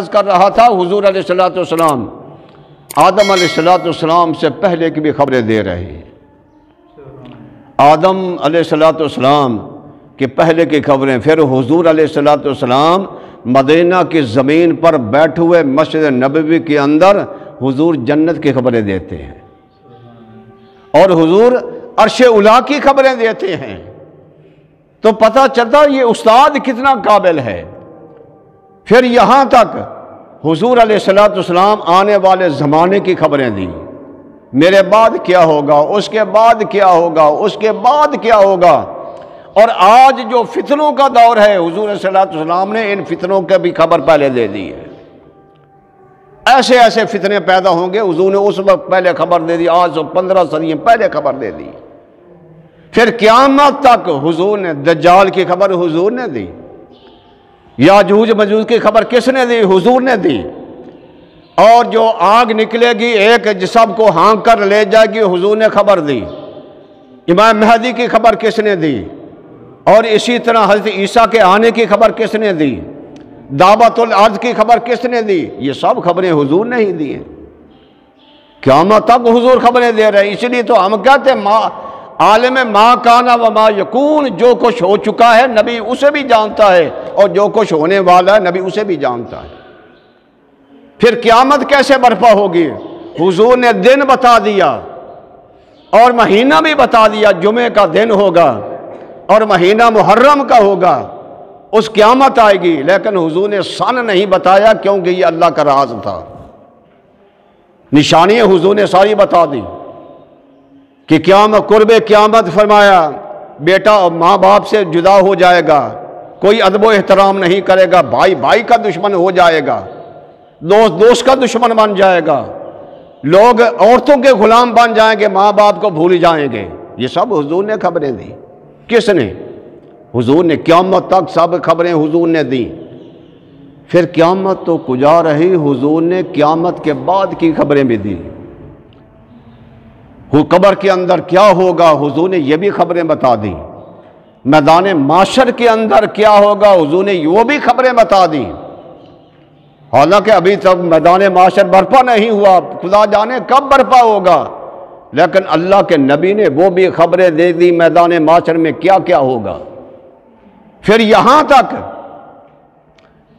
کر رہا تھا حضور علیہ الصلوۃ والسلام آدم علیہ الصلوۃ والسلام سے پہلے کی بھی خبریں دے رہے ہیں۔ آدم علیہ الصلوۃ والسلام کے پہلے کی خبریں، پھر حضور علیہ الصلوۃ والسلام مدینہ کی زمین پر بیٹھے ہوئے مسجد نبوی کے اندر حضور جنت کی خبریں دیتے ہیں، اور حضور عرش اولیٰ کی خبریں دیتے ہیں۔ تو پتہ چلتا یہ استاد کتنا قابل ہے۔ پھر یہاں تک حضور علیہ الصلوۃ والسلام آنے والے زمانے کی خبریں دیں، میرے بعد کیا ہوگا، اس کے بعد کیا ہوگا، اس کے بعد کیا ہوگا۔ اور آج جو فتنوں کا دور ہے، حضور علیہ الصلوۃ والسلام نے ان فتنوں کی بھی خبر پہلے دے دی ہے۔ ایسے ایسے فتنے پیدا ہوں گے، حضور نے اس وقت پہلے خبر دے دی، آج سے 15 صدیاں پہلے خبر دے دی۔ پھر قیامت تک حضور نے دجال کی خبر حضور نے دی، یاجوج ماجوج کی خبر کس نے دی؟ حضور نے دی۔ اور جو آگ نکلے گی ایک جسم کو ہانک کر لے جائے گی، حضور نے خبر دی۔ امام مہدی کی خبر کس نے دی؟ اور اسی طرح حضرت عیسیٰ کے آنے کی خبر کس نے دی؟ دعوت الارض کی خبر کس نے دی؟ یہ سب خبریں حضور نے ہی دی ہیں۔ قیامت تک حضور خبریں دے رہے ہیں۔ اس لیے تو ہم کہتے ہیں عالم ما کانا و ما یکون، جو کچھ ہو چکا ہے نبی اسے بھی جانتا ہے، اور جو کچھ ہونے والا ہے نبی اسے بھی جانتا ہے۔ پھر قیامت کیسے برپا ہوگی؟ حضور نے دن بتا دیا اور مہینہ بھی بتا دیا، جمعے کا دن ہوگا اور مہینہ محرم کا ہوگا، اس قیامت آئے گی۔ لیکن حضور نے سن نہیں بتایا، کیونکہ یہ اللہ کا راز تھا۔ نشانیاں حضور نے ساری بتا دی کہ قیامت، قرب قیامت فرمایا بیٹا ماں باپ سے جدا ہو جائے گا، کوئی ادب و احترام نہیں کرے گا، بھائی بھائی کا دشمن ہو جائے گا، دوست دوست کا دشمن بن جائے گا، لوگ عورتوں کے غلام بن جائیں گے، ماں باپ کو بھول جائیں گے۔ یہ سب حضور نے خبریں دی۔ کس نے؟ حضور نے۔ قیامت تک سب خبریں حضور نے دی۔ پھر قیامت تو کجا رہی، حضور نے قیامت کے بعد کی خبریں بھی دی۔ قبر کے اندر کیا ہوگا، حضور نے یہ بھی خبریں بتا دی۔ میدان معاشر کے اندر کیا ہوگا، حضور نے وہ بھی خبریں بتا دی۔ حالانکہ ابھی تک میدان معاشر برپا نہیں ہوا، خدا جانے کب برپا ہوگا، لیکن اللہ کے نبی نے وہ بھی خبریں دے دی میدان معاشر میں کیا کیا ہوگا۔ پھر یہاں تک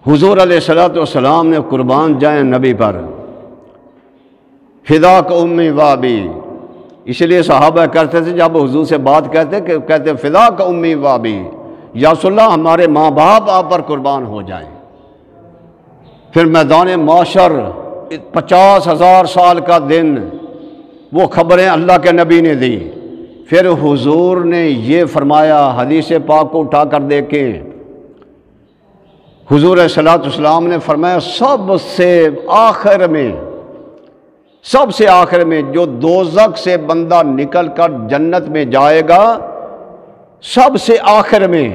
حضور علیہ الصلوۃ والسلام نے قربان جائیں نبی پر، فداک امی و ابی۔ اس لیے صحابہ کرتے تھے جب حضور سے بات کہتے فداک امی و ابی، یا رسول اللہ ہمارے ماں باپ آپ پر قربان ہو جائیں۔ پھر میدان معاشر 50,000 سال کا دن، وہ خبریں اللہ کے نبی نے دی۔ پھر حضور نے یہ فرمایا، حدیث پاک کو اٹھا کر دیکھیں، حضور علیہ الصلوۃ والسلام نے فرمایا سب سے آخر میں جو دوزخ سے بندہ نکل کر جنت میں جائے گا، سب سے آخر میں،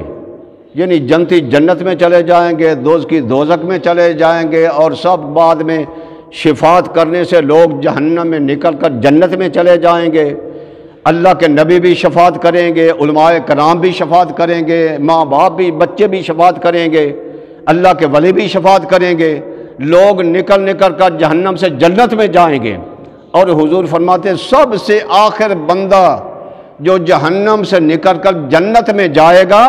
یعنی جنتی جنت میں چلے جائیں گے، دوزخی دوزخ میں چلے جائیں گے، اور سب بعد میں شفاعت کرنے سے لوگ جہنم میں نکل کر جنت میں چلے جائیں گے۔ اللہ کے نبی بھی شفاعت کریں گے، علماء کرام بھی شفاعت کریں گے، ماں باپ بھی، بچے بھی شفاعت کریں گے، اللہ کے ولی بھی شفاعت کریں گے، لوگ نکل کر جہنم سے جنت میں جائیں گے۔ اور حضور فرماتے ہیں سب سے آخر بندہ جو جہنم سے نکل کر جنت میں جائے گا،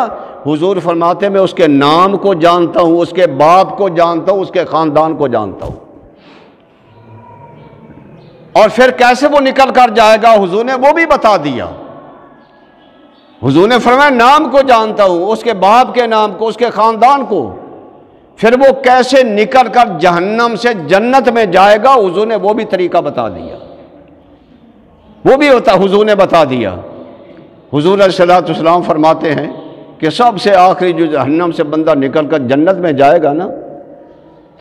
حضور فرماتے ہیں میں اس کے نام کو جانتا ہوں، اس کے باپ کو جانتا ہوں، اس کے خاندان کو جانتا ہوں۔ اور پھر کیسے وہ نکل کر جائے گا، حضور نے وہ بھی بتا دیا۔ حضور نے فرمایا نام کو جانتا ہوں، اس کے باپ کے نام کو، اس کے خاندان کو۔ پھر وہ کیسے نکل کر جہنم سے جنت میں جائے گا، حضور نے وہ بھی طریقہ بتا دیا، وہ بھی حضور نے بتا دیا۔ حضور علیہ الصلوۃ والسلام فرماتے ہیں کہ سب سے آخری جو جہنم سے بندہ نکل کر جنت میں جائے گا نا،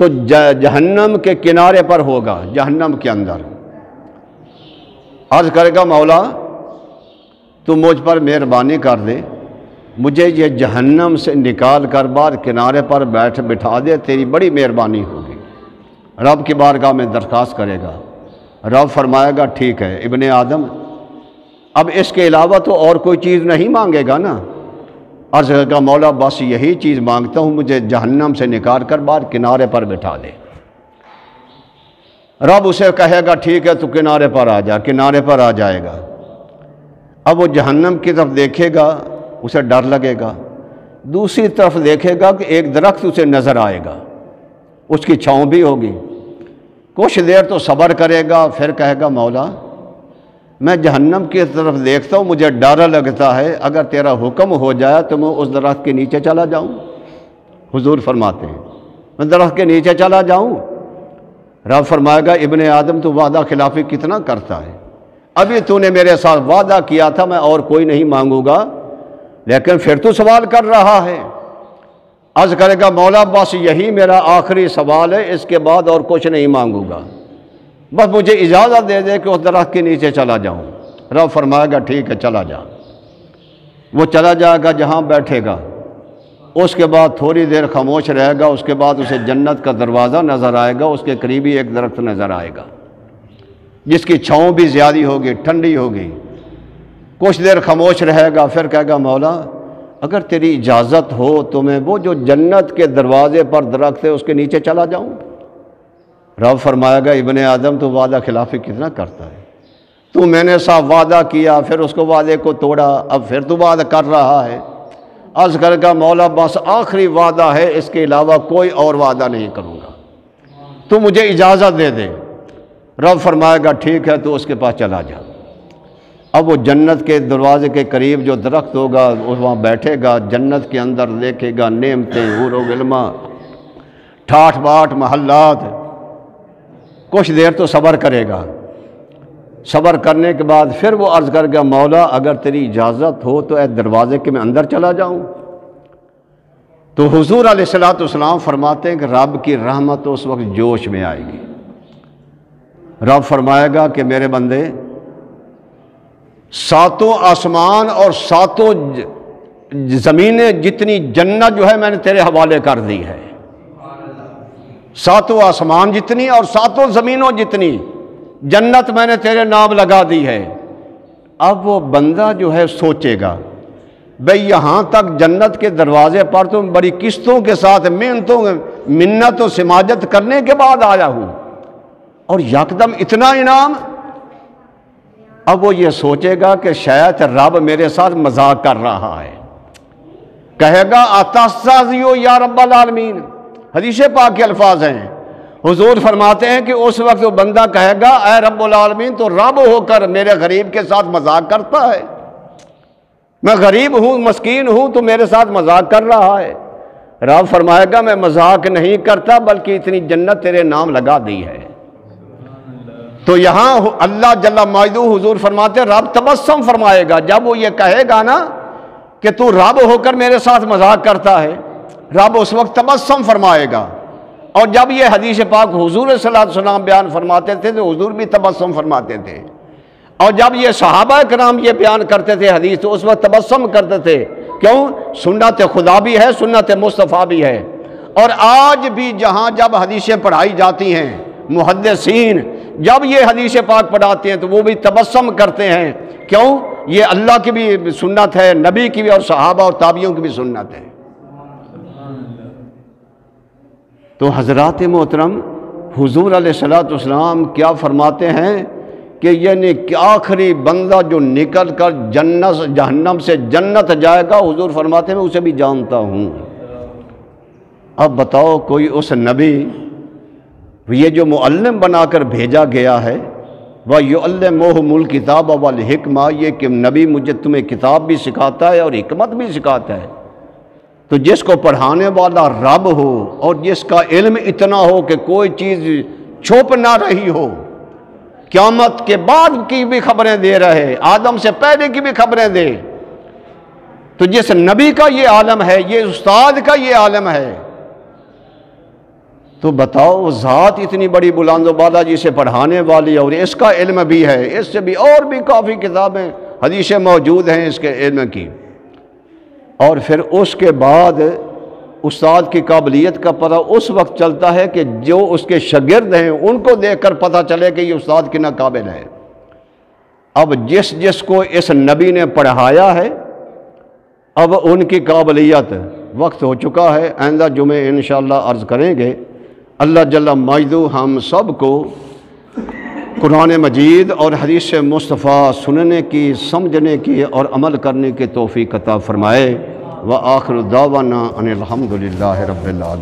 تو جہنم کے کنارے پر ہوگا، جہنم کے اندر عرض کرے گا مولا تو مجھ پر مہربانی کر دے، مجھے یہ جہنم سے نکال کر باہر کنارے پر بٹھا دے، تیری بڑی مہربانی ہوگی۔ رب کی بارگاہ میں درخواست کرے گا، رب فرمائے گا ٹھیک ہے ابن آدم، اب اس کے علاوہ تو اور کوئی چیز نہیں مانگے گا نا؟ عرض کرے گا مولا بس یہی چیز مانگتا ہوں، مجھے جہنم سے نکال کر باہر کنارے پر بٹھا دے۔ رب اسے کہے گا ٹھیک ہے تو کنارے پر آ جا، کنارے پر آ جائے گا۔ اب وہ جہنم کی طرف دیکھے گا، اسے ڈر لگے گا، دوسری طرف دیکھے گا کہ ایک درخت اسے نظر آئے گا، اس کی چھاؤں بھی ہوگی، کچھ دیر تو صبر کرے گا، پھر کہے گا مولا میں جہنم کی طرف دیکھتا ہوں، مجھے ڈر لگتا ہے، اگر تیرا حکم ہو جائے تو میں اس درخت کے نیچے چلا جاؤں۔ حضور فرماتے ہیں میں درخت کے نیچے چلا جاؤں؟ رب فرمائے گا ابن آدم تو وعدہ خلافی کتنا کرتا ہے، ابھی تو نے میرے ساتھ وعدہ کیا تھا میں اور کوئی نہیں مانگوں گا، لیکن پھر تو سوال کر رہا ہے۔ عرض کرے گا مولا بس یہی میرا آخری سوال ہے، اس کے بعد اور کچھ نہیں مانگوں گا، بس مجھے اجازت دے دے کہ اس درخت کے نیچے چلا جاؤں۔ رب فرمائے گا ٹھیک ہے چلا جا۔ وہ چلا جائے گا جہاں بیٹھے گا، اس کے بعد تھوڑی دیر خاموش رہے گا، اس کے بعد اسے جنت کا دروازہ نظر آئے گا، اس کے قریب ہی ایک درخت نظر آئے گا جس کی چھاؤں بھی زیادہ ہوگی، ٹھنڈی ہوگی۔ کچھ دیر خاموش رہے گا، پھر کہے گا مولا اگر تیری اجازت ہو تو میں وہ جو جنت کے دروازے پر درخت ہے اس کے نیچے چلا جاؤں۔ رب فرمائے گا ابن آدم تو وعدہ خلافی کتنا کرتا ہے، تو میں نے صاحب وعدہ کیا، پھر اس کو وعدے کو توڑا، اب پھر تو وعدہ کر رہا ہے۔ عرض کرے گا مولا بس آخری وعدہ ہے، اس کے علاوہ کوئی اور وعدہ نہیں کروں گا، تو مجھے اجازت دے دے۔ رب فرمائے گا ٹھیک ہے تو اس کے پاس چلا جا۔ اب وہ جنت کے دروازے کے قریب جو درخت ہوگا وہاں بیٹھے گا، جنت کے اندر دیکھے گا نعمتیں، حور و غلماں، ٹھاٹھ باٹھ محلات۔ کچھ دیر تو صبر کرے گا، صبر کرنے کے بعد پھر وہ عرض کر گا مولا اگر تیری اجازت ہو تو اے دروازے کے میں اندر چلا جاؤں۔ تو حضور علیہ الصلوۃ والسلام فرماتے ہیں کہ رب کی رحمت اس وقت جوش میں آئے گی۔ رب فرمائے گا کہ میرے بندے ساتوں آسمان اور ساتوں زمینیں جتنی جنت جو ہے میں نے تیرے حوالے کر دی ہے، ساتوں آسمان جتنی اور ساتوں زمینوں جتنی جنت میں نے تیرے نام لگا دی ہے۔ اب وہ بندہ جو ہے سوچے گا بھئی یہاں تک جنت کے دروازے پر تو بڑی قسطوں کے ساتھ محنتوں منت و سماجت کرنے کے بعد آیا ہوں اور یکدم اتنا انعام۔ اب وہ یہ سوچے گا کہ شاید رب میرے ساتھ مذاق کر رہا ہے، کہے گا اتستہزئ یا رب العالمین، حدیث پاک کے الفاظ ہیں۔ حضور فرماتے ہیں کہ اس وقت وہ بندہ کہے گا اے رب العالمین تو رب ہو کر میرے غریب کے ساتھ مذاق کرتا ہے، میں غریب ہوں مسکین ہوں تو میرے ساتھ مذاق کر رہا ہے۔ رب فرمائے گا میں مذاق نہیں کرتا بلکہ اتنی جنت تیرے نام لگا دی ہے۔ تو یہاں اللہ جل مجدہ حضور فرماتے ہیں رب تبسم فرمائے گا، جب وہ یہ کہے گا نا کہ تو رب ہو کر میرے ساتھ مذاق کرتا ہے، رب اس وقت تبسم فرمائے گا۔ اور جب یہ حدیث پاک حضور صلی اللہ علیہ وسلم بیان فرماتے تھے تو حضور بھی تبسم فرماتے تھے، اور جب یہ صحابہ کرام یہ بیان کرتے تھے حدیث تو اس وقت تبسم کرتے تھے۔ کیوں؟ سنت خدا بھی ہے، سنت مصطفیٰ بھی ہے۔ اور آج بھی جہاں جب حدیثیں پڑھائی جاتی ہیں محدثین جب یہ حدیث پاک پڑھاتے ہیں تو وہ بھی تبسم کرتے ہیں۔ کیوں؟ یہ اللہ کی بھی سنت ہے، نبی کی بھی، اور صحابہ اور تابعیوں کی بھی سنت ہے۔ تو حضرات محترم حضور علیہ الصلوۃ والسلام کیا فرماتے ہیں کہ یعنی کہ آخری بندہ جو نکل کر جہنم سے جنت جائے گا، حضور فرماتے ہیں میں اسے بھی جانتا ہوں۔ اب بتاؤ کوئی اس نبی یہ جو معلم بنا کر بھیجا گیا ہے وَيُعَلِّمُهُمُ الْكِتَابَ وَالْحِکْمَةَ، یہ کہ نبی مجھے تمہیں کتاب بھی سکھاتا ہے اور حکمت بھی سکھاتا ہے، تو جس کو پڑھانے والا رب ہو اور جس کا علم اتنا ہو کہ کوئی چیز چھپ نہ رہی ہو، قیامت کے بعد کی بھی خبریں دے رہے، آدم سے پہلے کی بھی خبریں دے، تو جس نبی کا یہ عالم ہے، یہ استاد کا یہ عالم ہے، تو بتاؤ ذات اتنی بڑی بلند و بالا جسے پڑھانے والی اور اس کا علم بھی ہے، اس سے بھی اور بھی کافی کتابیں حدیثیں موجود ہیں اس کے علم کی۔ اور پھر اس کے بعد استاد کی قابلیت کا پتہ اس وقت چلتا ہے کہ جو اس کے شاگرد ہیں ان کو دیکھ کر پتہ چلے کہ یہ استاد کتنا قابل ہے۔ اب جس کو اس نبی نے پڑھایا ہے اب ان کی قابلیت، وقت ہو چکا ہے، آئندہ جمعے انشاءاللہ عرض کریں گے۔ اللہ جل مجدہ ہم سب کو قرآن مجید اور حدیث مصطفیٰ سننے کی، سمجھنے کی اور عمل کرنے کی توفیق عطا فرمائے۔ وآخر دعوانا ان الحمد للہ رب العالمین۔